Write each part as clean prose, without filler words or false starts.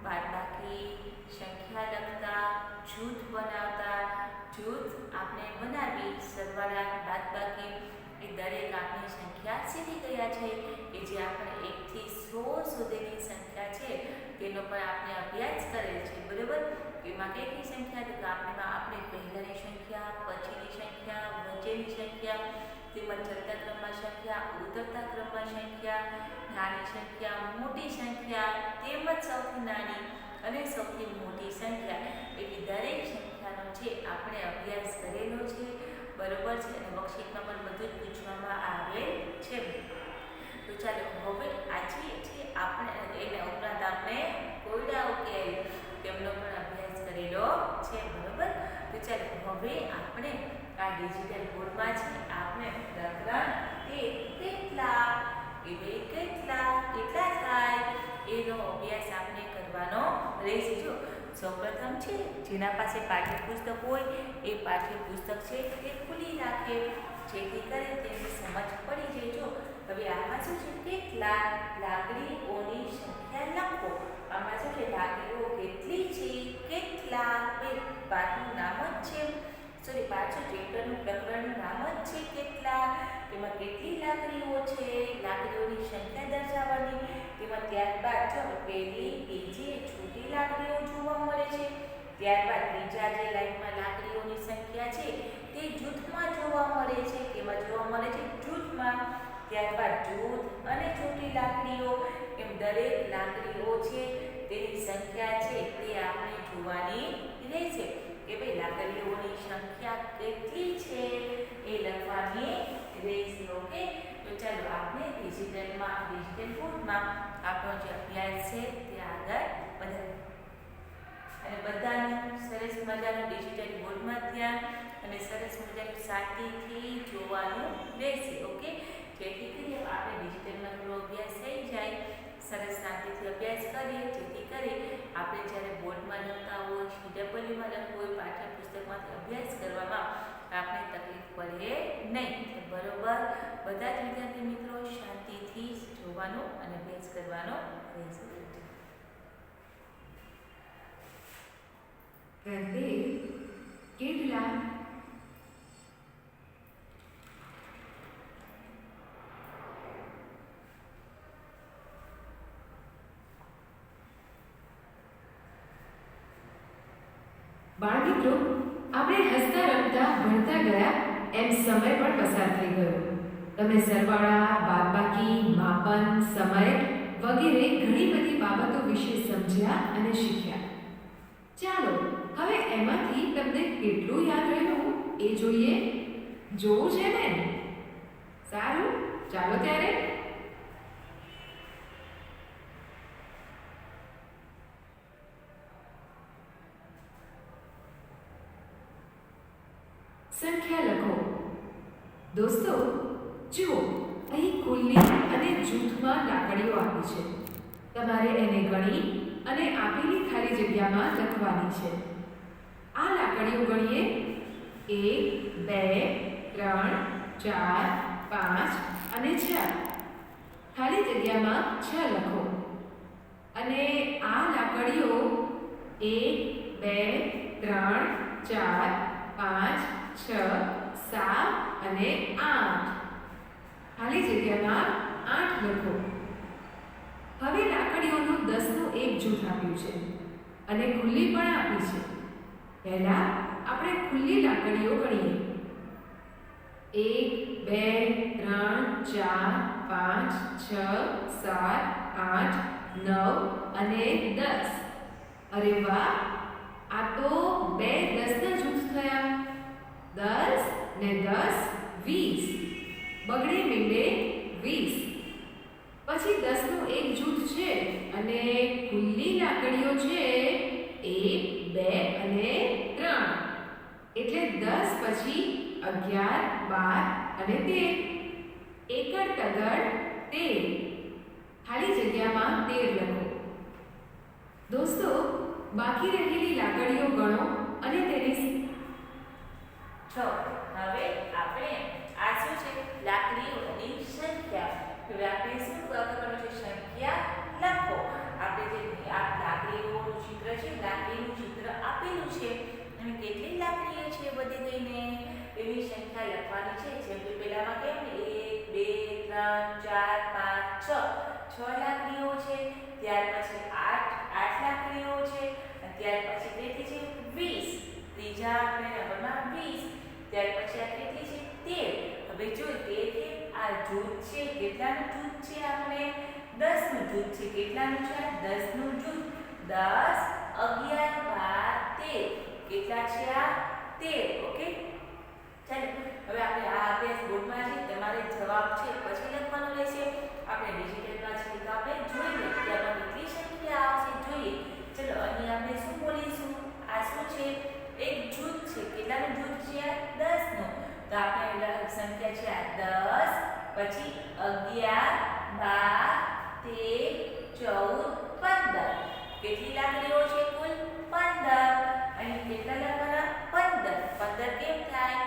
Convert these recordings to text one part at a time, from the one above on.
બાદબાકી સંખ્યા લખતા, જૂથ બનાવતા, જૂથ આપણે બનાવી સરવાળા બાદબાકી એ દરેક આપણી સંખ્યા શીખી ગયા છે કે જે આપણે 1 થી 100 સુધીની સંખ્યા છે તેનો પણ આપણે અભ્યાસ કરેલ છે, બરાબર। એમાં કેટલી સંખ્યા તો આપણે પહેલાની સંખ્યા, પછીની સંખ્યા, વચ્ચેની સંખ્યા, તેમજ ચડતા ક્રમમાં સંખ્યા, ઉતરતા ક્રમમાં સંખ્યા, નાની સંખ્યા, મોટી સંખ્યા, તેમજ સૌથી નાની અને સૌથી મોટી સંખ્યા એવી દરેક સંખ્યાનો છે આપણે અભ્યાસ કરેલો છે, બરોબર છે। અને વર્કશીટમાં પણ બધું જ પૂછવામાં આવેલ છે। તો ચાલો હવે આજે છે આપણે એના ઉપરાંત આપણે કોયડા ઉકેલ તેમનો પણ અભ્યાસ કરેલો છે, બરોબર। તો ચાલો હવે આપણે આ ડિજિટલ બોર્ડમાં છે આપણે પ્રકરણ કે કેટલા કેટલા થાય એનો અભ્યાસ આપણે કરવાનો રહેશે। જો સૌપ્રથમ છે જેના પાસે પાઠ્યપુસ્તક હોય એ પાઠ્યપુસ્તક છે તે ખુલ્લી રાખે જેથી કરીને તેની સમજ પડી જાય। જો હવે આમાં શું છે કેટલા લાકડીઓની સંખ્યા લખો। આમાં શું છે લાકડીઓ કેટલી છે, કેટલા એ પાઠનું નામ જ છે, સોરી પાછું ચેપ્ટરનું પ્રકરણનું નામ જ છે કેટલા। તેમાં કેટલી લાકડીઓ છે, લાકડીઓની સંખ્યા દર્શાવવાની, તેમાં ત્યારબાદ જો પહેલી બીજી છૂટી લાકડીઓ જોવા મળે છે, ત્યારબાદ ત્રીજા જે લાઈનમાં લાકડીઓની સંખ્યા છે તે જૂથમાં જોવા મળે છે, તેમાં જોવા મળે છે જૂથમાં, ત્યારબાદ જૂથ અને છૂટી લાકડીઓ એમ દરેક લાકડીઓ છે તેની સંખ્યા છે તે આપણે જોવાની રહેશે કે ભાઈ લાકડીઓની સંખ્યા કેટલી છે એ લખવાની રહેશે, ઓકે। તો ચાલો આપણે ડિજિટલ બોર્ડમાં આપણો જે અભ્યાસ છે તે આગળ વધારીએ અને બધાનું સરસ મજાનું ડિજિટલ બોર્ડમાં ધ્યાન અને સરસ મજાનું શાંતિથી જોવાનું રહેશે, ઓકે। જેથી કરીને આપણે ડિજિટલમાં થોડો અભ્યાસ થઈ જાય, સરસ શાંતિથી અભ્યાસ કરીએ જેથી કરી આપણે જ્યારે બોર્ડમાં લખતા હોય, CWમાં લખવું હોય, પાઠ્યપુસ્તકમાંથી અભ્યાસ કરવામાં આપણે તકલીફ પડે નહીં, બરોબર। બધા જ વિદ્યાર્થી મિત્રો શાંતિથી જોવાનું અને અભ્યાસ કરવાનો રહેશે। કેટલા બાળમિત્રો, આપણે હસતા રમતા ભણતા ગયા એમ સમય પણ પસાર થઈ ગયો। તમે સરવાળા, બાદબાકી, માપન, સમય વગેરે ઘણી બધી બાબતો વિશે સમજ્યા અને શીખ્યા। ચાલો હવે એમાંથી તમને કેટલું યાદ રહ્યું એ જોઈએ। જોવું છે ને? સારું, ચાલો ત્યારે સંખ્યા લખો। દોસ્તો જુઓ, અહીં ખુલ્લી અને જૂથમાં લાકડીઓ આપી છે, તમારે એને ગણી અને આપેલી ખાલી જગ્યામાં લખવાની છે। આ લાકડીઓ ગણીએ 1 2 3 4 5 અને 6, ખાલી જગ્યામાં 6 લખો અને આ લાકડીઓ 1 2 3 4 5 6 7 અને 8, ખાલી જગ્યામાં 8 લખો। હવે લાકડીઓનું 10નું એક જૂથ આપ્યું છે અને ખુલ્લી પણ આપી છે। પહેલા આપણે ખુલ્લી લાકડીઓ ગણીએ 1 2 3 4 5 6 7 8 9 અને 10। અરે વાહ, આ તો 2 10ના જૂથ થયા। 10 ને 10 20, બગડે મીંડે 20। પછી 10નું એક જૂથ છે અને ખુલ્લી લાકડીઓ છે 1 2 અને 3, એટલે 10 પછી 11 12 અને 13, એકડ તગડ 13, ખાલી જગ્યામાં 13 લખો। દોસ્તો બાકી રહેલી લાકડીઓ ગણો અને તેની હવે આપણે આ શું છે લાકડીઓની સંખ્યા, હવે આપણે શું કરવાનું છે સંખ્યા લખો। આપણે જે આ લાકડીઓ 3 4 5 6 6 લાકડીઓ છે. ત્યાર પછી 8 લાકડીઓ છે. ત્યાર પછી કેટલી છે 20. ત્રીજા નંબરમાં 20. ત્યાર પછી આ કેટલી છે 13. હવે જો તે આ જૂથ છે કેટલાનું જૂથ છે આપણે 10 નું જૂથ છે. કેટલાનું છે 10 નું જૂથ. 10 11 12 13 કેટલા છે આ 13. ઓકે ચાલો હવે આપણે આ અભ્યાસ બોર્ડમાં છે તમારે જવાબ છે પછી લખવાનું રહેશે. આપણે ડિજિટલમાં છે તો આપણે જોઈ લઈએ કે આમાં કેટલી સંખ્યા આવશે જોઈએ. ચલો અહીં આપણે શું બોલીશું આ શું છે એક જૂથ છે. કેટલાનું જૂથ છે 10 નું. તો આપણે સંખ્યા છે 10 પછી 11 12 13 14 કેટલી લાકડીઓ છે કુલ 15. અહીં કેટલા લખવાના 15. 15 કેમ થાય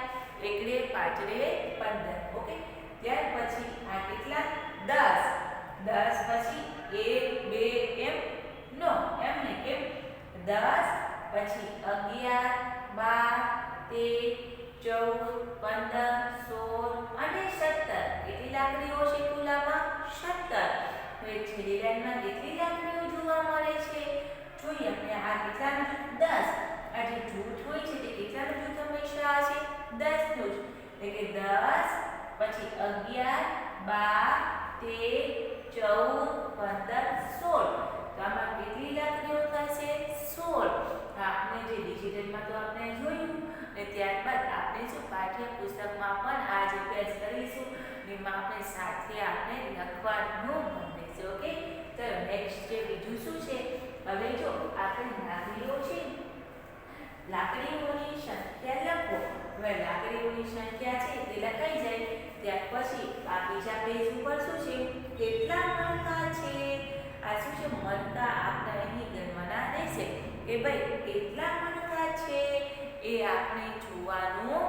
એકડે પાછળે 15. ઓકે ત્યાર પછી આ કેટલા 10 10 પછી 1 2 એમ નો એમ ને કેમ 10 પછી 11 12 13 14 15 16 અને 17 કેટલી લાકડીઓ છે કુલ આમાં 17. હવે છેલ્લી લાઈનમાં કેટલી લાકડીઓ જોવા મળે છે જોઈએ આપણે. આ કેટલાનું જૂથ 10. આ જે જૂથ હોય છે તે કેટલાનું જૂથ હંમેશા છે 10 નું જ. એટલે કે 10 પછી 11 12 13 14 15 16. તો આમાં કેટલી લાકડીઓ થશે 16. આપણે જે ડિજિટલમાં તો આપણે જોયું અને ત્યારબાદ આપણે શું પાઠ્યપુસ્તકમાં પણ આ જ અભ્યાસ કરીશું. એમાં આપણે સાથે આપણે લખવાનું બનશે. ઓકે ચલો નેક્સ્ટ જે બીજું શું છે હવે જો આપણે લાકડીઓ છે લાકડીઓની સંખ્યા લખો. હવે લાકડીઓની સંખ્યા છે તે લખાઈ જાય ત્યાર પછી આ બીજા પેજ ઉપર શું છે કેટલા મણકા છે. આ શું છે મણકા આપણે અહીં ગણવાના રહેશે કે ભાઈ કેટલા મણકા છે એ આપણે જોવાનું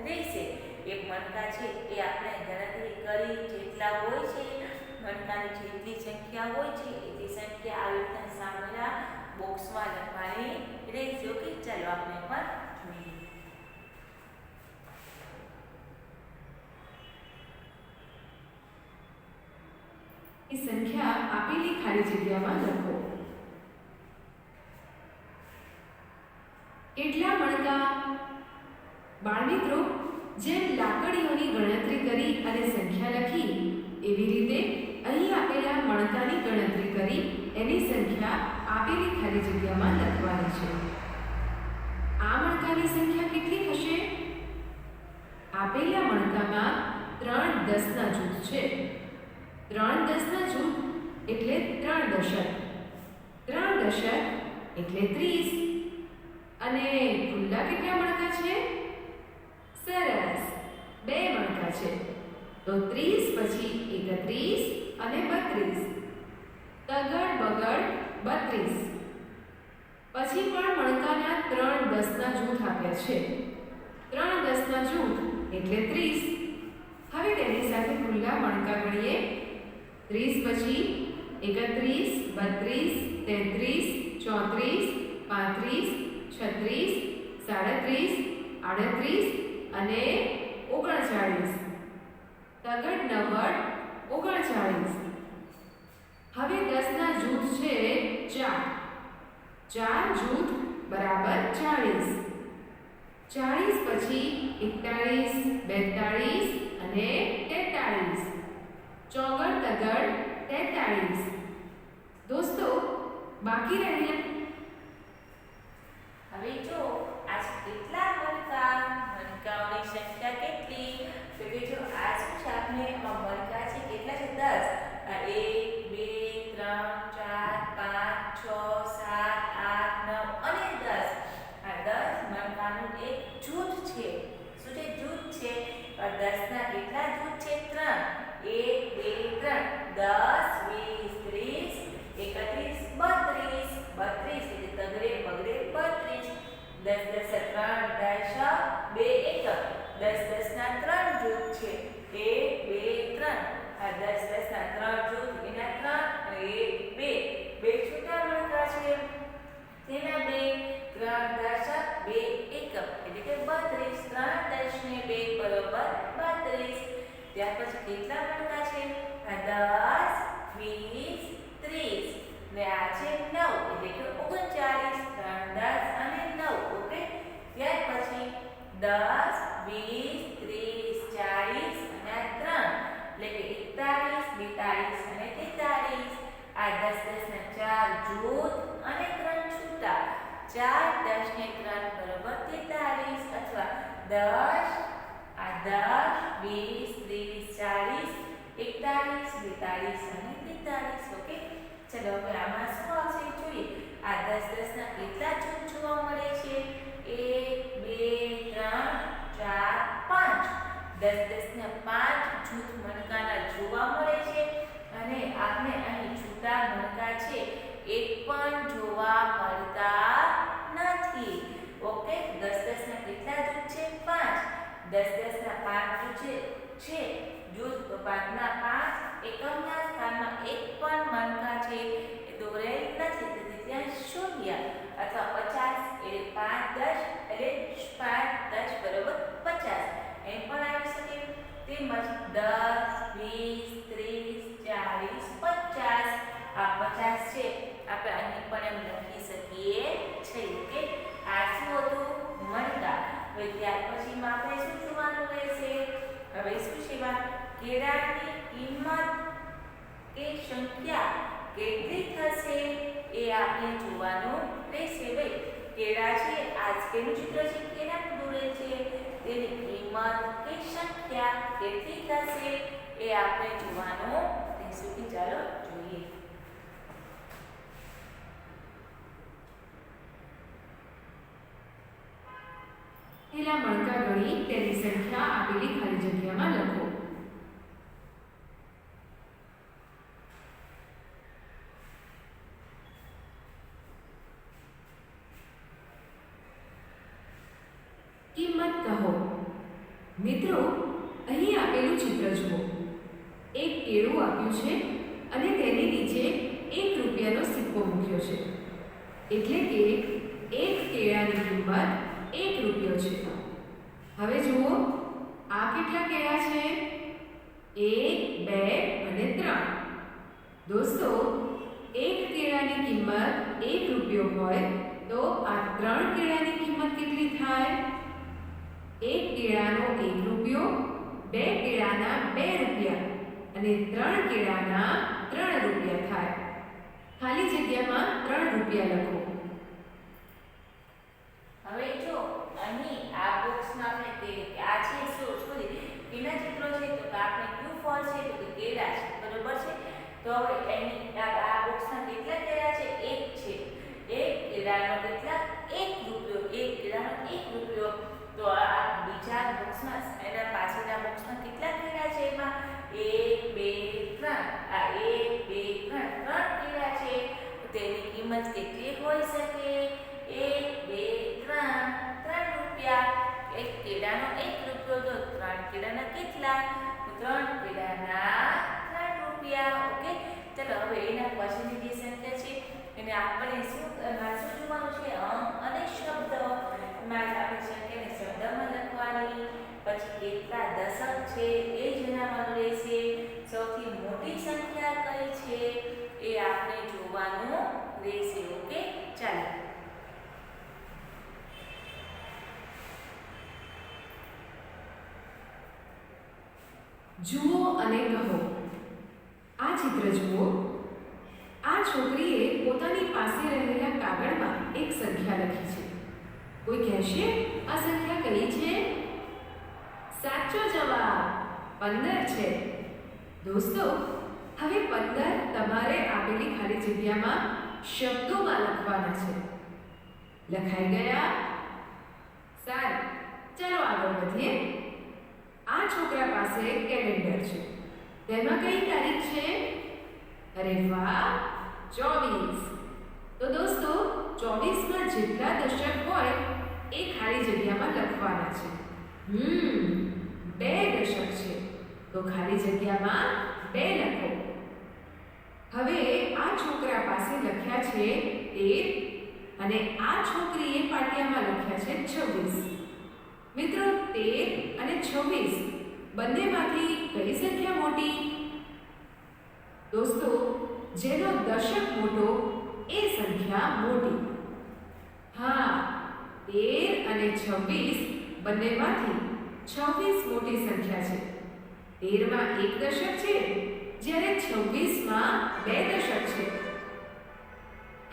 રહેશે. એક મણકા છે એ આપણે ગણતરી કરી જેટલા હોય છે મણકાની જેટલી સંખ્યા હોય છે એટલી સંખ્યા આવી રીતના સામેના બોક્સમાં લખવાની રહેશે. ઓકે ચાલો આપણે પણ જોઈએ. એ સંખ્યા આપેલી ખાલી જગ્યામાં લખો. કેટલા મણકા. બાળમિત્રો જેમ લાકડીઓની ગણતરી કરી અને સંખ્યા લખી એવી રીતે અહીં આપેલા મણકાની ગણતરી કરી એની સંખ્યા આપેલી ખાલી જગ્યામાં લખવાની છે. આ મણકાની સંખ્યા કેટલી થશે? આપેલા મણકામાં 3 10ના જૂથ છે. 3 10ના જૂથ એટલે 3 દશક. 3 દશક એટલે 30. અને ખુલ્લા કેટલા મણકા છે? સરસ 2 મણકા છે. તો 30 પછી 31 અને 32. તગડ બગડ 32. પછી પણ મણકાના 3 10ના જૂથ આપ્યા છે. 3 10ના જૂથ એટલે 30. હવે તેની સાથે ખુલ્લા મણકા ગણીએ. 30 પછી 31 32 33 34 35 36 37 38 અને 39. તગડ નવડ 39. હવે 10ના જૂથ છે 4. 4 જૂથ બરાબર 40. 40 પછી 41 42 અને 43. ચોગડ તગડ 43. દોસ્તો બાકી રહેલા હવે જો આ કેટલા મણકાઓની સંખ્યા કેટલી તો કે જો આ શું છે આપણે મણકા છે કેટલા છે 10. 1 2 3 4 5 6 7 8 9 અને 10. આ 10 મણકાનું એક જૂથ છે. શું છે જૂથ છે. 10 ના કેટલા જૂથ છે 3. 1 2 3 10 20 30 31 32 એટલે તગડે બગડે 32. 10 10 3 2 1 10 10 ના 3 જૂથ છે 1 2 3. આ 10 10 ના 3 જૂથ એના 3 1 2 બે છૂટા મણકા છે તેના 2 3 10 2 1 એટલે કે 32. 3 10 ને 2 બરાબર 32. ત્યાર પછી કેટલા મણકા છે? આ 10, 20, 30 ને આ છે 9 એટલે કે 39. 3, 10 અને 9. ઓકે, ત્યાર પછી 10, 20, 30, 40 અને આ 3 એટલે કે 41, 42 અને 43. આ 10, 10 ને 4 જૂથ અને 3 છૂટા. 4, 10 ને 3 બરાબર 43 અથવા 10 આ 10, 20, 30, 40, 41, 42 અને 43. ઓકે, ચલો હવે આમાં શું આવશે જોઈએ. આ 10, 10 ના કેટલા જૂથ જોવા મળે છે? 1, 2, 3, 4, 5. 10, 10 ના 5 જૂથ મણકાના જોવા મળે છે અને આપણે અહીં છૂટા મણકા છે એક પણ જોવા મળતા નથી. ઓકે, 10, 10 ના કેટલા જૂથ છે? 5. 10, 10 ના 5 જૂથ છે જૂથ તો 5 ના 5 એકમના સ્થાનમાં એક પણ મણકા છે એ દોરેલ નથી, તેથી ત્યાં 0 અથવા 50 એટલે 5, 10 એટલે 5, 10 બરાબર 50 એમ પણ આવી શકે. તેમજ 10, 20, 30, 40, 50 આ 50 છે આપણે અહીં પણ એમ લખી શકીએ છીએ કે આ શું હતું? મણકા. હવે ત્યાર પછી આપણે શું જોવાનું રહેશે? હવે શું છે? કેળાની કિંમત કે સંખ્યા કેટલી થશે એ આપણે જોવાનું રહેશે. ભાઈ કેળા છે, આજકેનું ચિત્ર છે કેળાનું દોરેલ છે, તેની કિંમત કે સંખ્યા કેટલી થશે એ આપણે જોવાનું રહેશે. કે ચાલો જોઈએ. પેલા મણકા ગણી તેની સંખ્યા આપેલી ખાલી જગ્યામાં લખો. કિંમત કહો. મિત્રો, અહીં આપેલું ચિત્ર જુઓ. એક કેળું આપ્યું છે અને તેની નીચે 1 રૂપિયાનો સિક્કો મૂક્યો છે, એટલે કે એક કેળાની કિંમત 1 રૂપિયો છે. હવે જુઓ, આ કેટલા કેળા છે? 1, 2 અને 3. દોસ્તો, એક કેળાની કિંમત 1 રૂપિયો હોય તો આ 3 કેળાની કિંમત કેટલી થાય? એક કેળાનો 1 રૂપિયો, 2 કેળાના 2 રૂપિયા અને 3 કેળાના 3 રૂપિયા થાય. ખાલી જગ્યામાં 3 રૂપિયા લખો. હવે જો અહીં આ બોક્સમાં આપણે કે આ છે શું કેના ચિત્રો છે તો આપણે ક્યુ ફળ છે તો કે કેળા છે, બરોબર છે. તો હવે એની આ બોક્સમાં કેટલા કેળા છે? 1 છે. એક કેળાનો કેટલા? 1 રૂપિયો. એક કેળાનો 1 રૂપિયો. તો આ બીજા બોક્સમાં એના પાછળના બોક્સમાં કેટલા કેળા છે? એમાં 1, 2, 3. આ 1, 2, 3 3 કેળા છે. તેની કિંમત કેટલી હોઈ શકે? 1, 2, 3 રૂપિયા. એક કેળાનો 1 રૂપિયો તો 3 કેળાના કેટલા? 3 કેળાના 3 રૂપિયા. ઓકે, ચલો હવે એના પછીની જે સંખ્યા છે એને આપણે શું જોવાનું છે? અંક અને શબ્દ. એમાં આપણે સંખ્યાને શબ્દમાં લખવાની, પછી કેટલા દશક છે એ જણાવવાનું રહેશે. સૌથી મોટી સંખ્યા કઈ છે એ આપણે જોવાનું રહેશે. ઓકે, ચાલો. જુઓ અને કહો. આ ચિત્ર જુઓ. આ છોકરીએ પોતાની પાસે રહેલા કાગળમાં એક સંખ્યા લખી છે. કોઈ કહેશે આ સંખ્યા કઈ છે? સાચો જવાબ 15 છે. દોસ્તો, હવે 15 તમારે આપેલી ખાલી જગ્યામાં શબ્દોમાં લખવાના છે. લખાઈ ગયા? સારું, ચાલો આગળ વધીએ. આ છોકરા પાસે કેલેન્ડર છે. તેમાં કઈ તારીખ છે? અરે વાહ, 24. તો દોસ્તો, 24માં જેટલા દશક હોય એ ખાલી જગ્યામાં લખવાના છે. 2 દશક છે તો ખાલી જગ્યામાં 2 લખો. હવે આ છોકરા પાસે લખ્યા છે 13 અને આ છોકરીએ પાટિયામાં લખ્યા છે 26. મિત્રો, 13 અને 26 બંનેમાંથી કઈ સંખ્યા મોટી? દોસ્તો, જેનો દશક મોટો એ સંખ્યા મોટી. હા, 13 અને 26 બંનેમાંથી 26 મોટી સંખ્યા છે. 13માં એક દશક છે, જ્યારે 26માં બે દશક છે.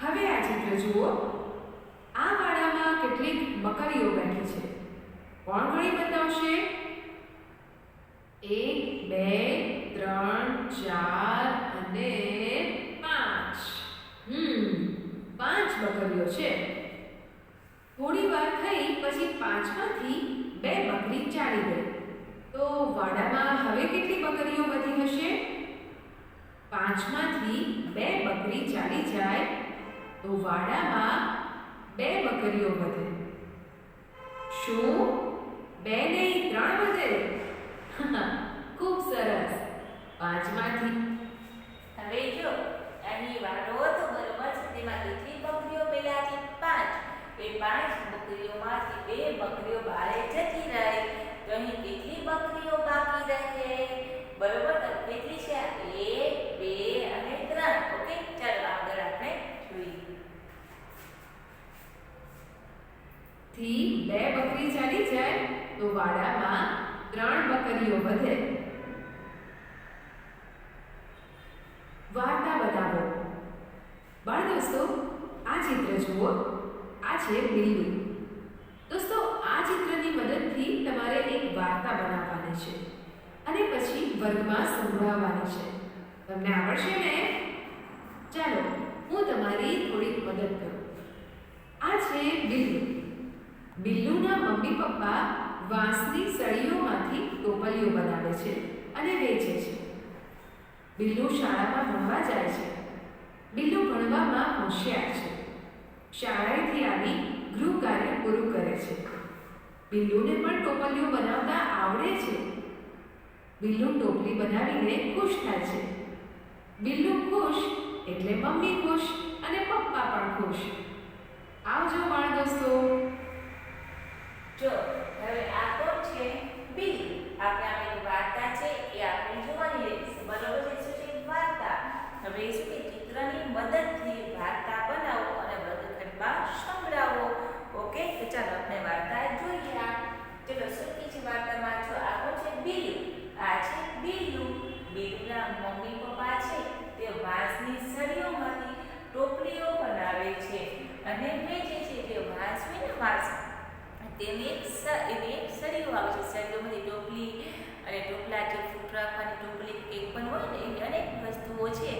હવે આ ચિત્ર જુઓ. આ વાડામાં કેટલીક બકરીઓ બેઠી છે. કોણ ગણી બતાવશે? 1, 2, 3, 4 અને 5. 5 બકરીઓ છે. થોડી વાર થઈ પછી 5માંથી 2 બકરી ચાલી ગઈ. તો વાડામાં હવે કેટલી બકરીઓ વધી હશે? 5માંથી 2 બકરી ચાલી જાય તો વાડામાં 2 બકરીઓ વધે. શું 2 નહીં 3 વધે? ખૂબ સરસ. 5માંથી હવે જો અહીં વાળો હતો બરોબર છે, તેમાં કેટલી બકરીઓ પેલાથી 5. એ 5 બકરીઓમાંથી 2 બકરીઓ બારે જતી રહી. તો અહીં કેટલી બકરીઓ બાકી રહે? બરોબર, તો કેટલી છે? 1, 2 અને 3. ઓકે, ચાલો આગળ આપણે જોઈએ. થી 2 બકરી ચાલી જાય તો વાડામાં 3 બકરીઓ વધે. વાર્તા બનાવો. બાળ દોસ્તો, આ ચિત્ર જુઓ. આ છે બિલ્લું. દોસ્તો, આ ચિત્રની મદદથી તમારે એક વાર્તા બનાવવાની છે અને પછી વર્ગમાં સંભળાવવાની છે. તમને આવડશે ને? ચાલો હું તમારી થોડીક મદદ કરું. આ છે બિલ્લું. બિલ્લુના મમ્મી પપ્પા વાંસની સળીઓમાંથી ટોપલીઓ બનાવે છે અને વેચે છે. બિલ્લુ શાળામાં ભણવા જાય છે. બિલ્લુ ભણવામાં હોશિયાર છે. શાળાએથી આવી ગૃહ કાર્ય પૂરું કરે છે. બિલ્લુને પણ ટોપલીઓ બનાવતા આવડે છે. બિલ્લુ ટોપલી બનાવીને ખુશ થાય છે. બિલ્લુ ખુશ એટલે મમ્મી ખુશ અને પપ્પા પણ ખુશ. આવજો બાળ દોસ્તો. જો હવે આ કોણ છે? બિલ્લુ. આપણે આ એક વાર્તા છે એ આપણે જોવાની રહેશે. બરોબર છે? શું છે? વાર્તા. હવે શું કે ચિત્રની મદદથી વાર્તા બનાવો અને વર્ગખંડમાં સંભળાવો. ઓકે, તો ચાલો આપણે વાર્તા જોઈએ. ચલો શું કે છે વાર્તામાં? જો આ કોણ છે? બિલ્લુ. આ છે બિલ્લુ. બિલ્લુના મમ્મી પપ્પા છે તે વાંસની સળીઓમાંથી ટોપલીઓ બનાવે છે અને વેચે છે. જે વાંસ હોય ને વાંસ, તેની એક સળીઓ આવે છે. સળીઓમાંથી ટોપલી અને ટોપલા જે ફૂટ રાખવાની ટોપલી કંઈક પણ હોય ને એવી અનેક વસ્તુઓ છે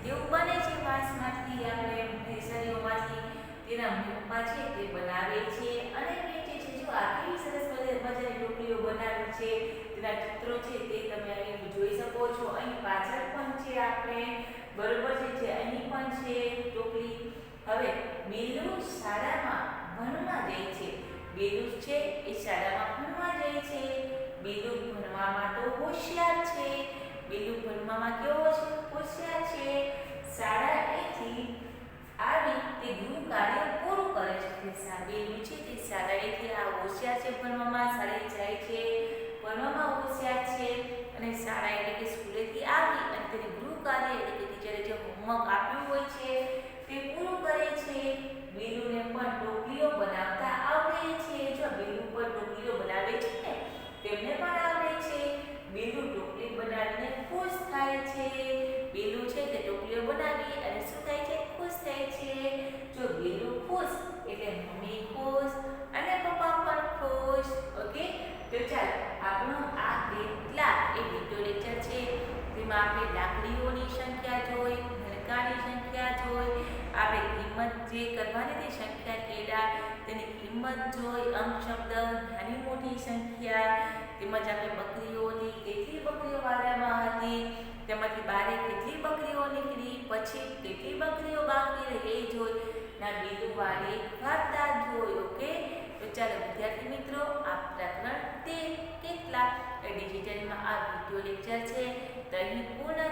તેવું બને છે વાંસમાંથી. આપણે સળીઓમાંથી તેના પપ્પા છે તે બનાવે છે અને વેચે છે. જો આ કેવી સરસ મજાની ટોપલીઓ બનાવી છે. તેના ચિત્રો છે તે તમે અહીં જોઈ શકો છો. અહીં પાછળ પણ છે આપણે, બરોબર છે, જે અહીં પણ છે ટોપલી. હવે બિલ્લુ શાળામાં ભણવા જાય છે. બિલ્લુ છે એ શાળામાં ભણવા જાય છે. બિલ્લુ ભણવામાં તો હોશિયાર છે. બિલ્લુ ભણવામાં કેવો છે? હોશિયાર છે. શાળાએથી આવી તે ગૃહ કાર્ય પૂરું કરે છે. બિલ્લુ છે તે શાળાએથી આ હોશિયાર છે ભણવામાં, શાળાએ જાય છે, ભણવામાં હોશિયાર છે અને શાળા એટલે કે સ્કૂલેથી આવી અને તેને ગૃહ કાર્ય એટલે કે ટીચરે જે હોમવર્ક આપ્યું હોય છે તે પૂરું કરે છે. બિલ્લુને પણ ટોપલીઓ બનાવતા આવડે છે. જો બિલ્લુ પણ ટોપલીઓ બનાવે છે ને, તેમને પણ આવડે છે. બિલ્લુ ટોપલી બનાવીને ખુશ થાય છે. બિલ્લુ છે તે ટોપલીઓ બનાવી અને શું થાય છે? ખુશ થાય છે. જો બિલ્લુ ખુશ એટલે મમ્મી ખુશ અને પપ્પા પણ ખુશ. ઓકે, તો ચાલો આપણો આ કેટલા એ વિડિયો લેક્ચર છે તેમાં આપણે લાકડીઓની સંખ્યા જોઈ, નલકાની સંખ્યા જોઈ, આપણે કિંમત જે કરવાની તે સંખ્યા કેડા તેની કિંમત જોઈ, અંક શબ્દ, નાની મોટી સંખ્યા, તેમજ આપણે બકરીઓની કેટલી બકરીઓ વાડામાં હતી, તેમાંથી બારે કેટલી બકરીઓ નીકળી, પછી કેટલી બકરીઓ બાકી રહી એ જોઈ, ના બિલ્લુ વાળી વાર્તા જોઈ. ઓકે, તો ચાલો વિદ્યાર્થી મિત્રો, આ પ્રકરણ 13 કેટલા ડિજિટલમાં આ વિડિયો લેક્ચર છે તો અહીં પૂર્ણ